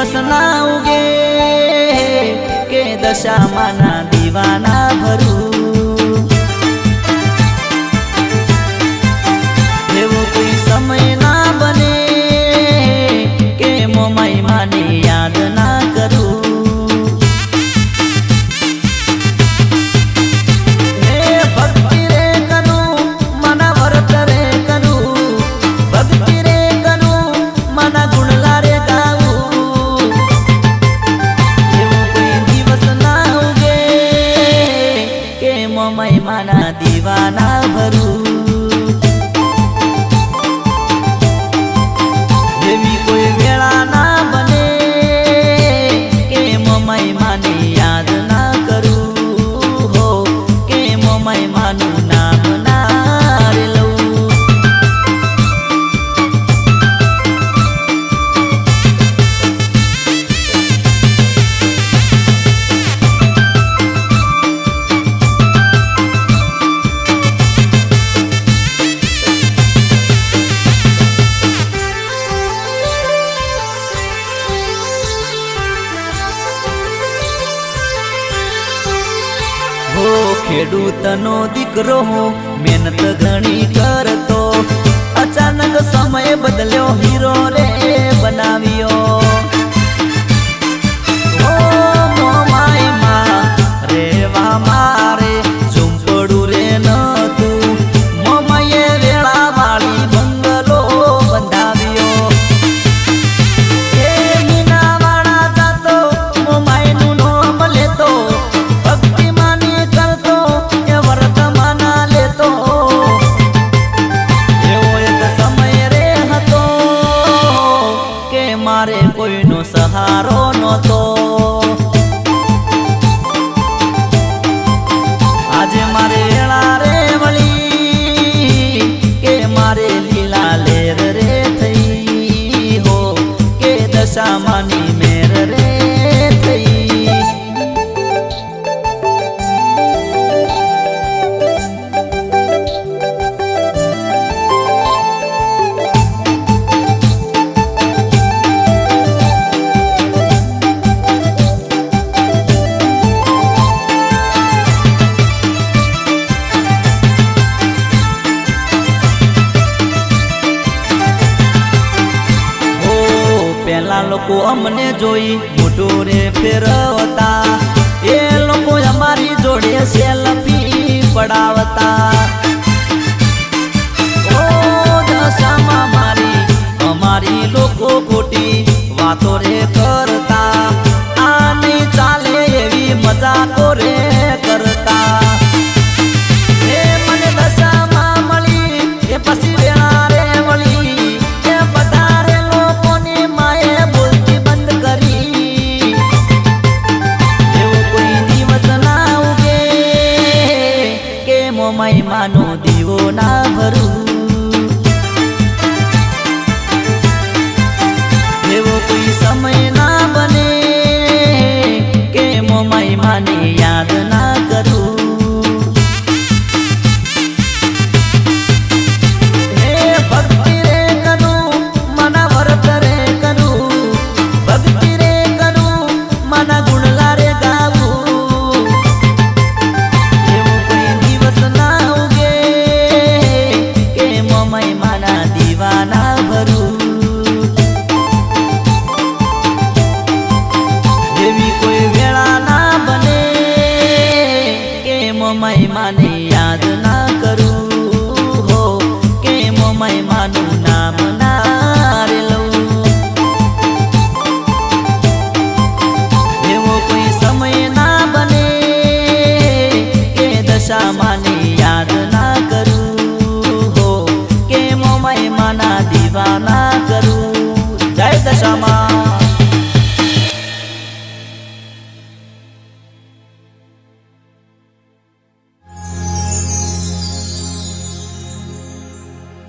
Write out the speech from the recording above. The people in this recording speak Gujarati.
દિવસ ના ઉગે કે દશામાના દીવાના ભરું એવો કોઈ સમય ના બને કે મોમાઈ માને યાદ ના કરું માના દીવાના ભરું એવી કોઈ વેળા ના બને કે મમાઈ માને યાદ ના કરું હો કે મમાઈ માનું નામ ના લઉં ખેડૂતનો દીકરો હું મહેનત ઘણી કરતો અચાનક સમય બદલ્યો હીરો રે બનાવ્યો ઓ મોમાઈ માં રેવા મારે ઝૂંપડું રે નતું મોમાઈએ વેળા વાળી બંગલો બંધાવ્યો એ મીના વાળા જાતો મોમાઈનું નામ લેતો મારે કોઈનો સહારો નહોતો આજે મારે વેળા રે વળી કે મારે લીલા લેર રે થઈ હો કે દશામાની મેર રે થઈ લોકો અમને જોઈ મોઢું રે ફેરવતા એ લોકો અમારી જોડે સેલ્ફી પડાવતા ઓ દશામાં અમારી લોકો ખોટી વાતો રે કરતા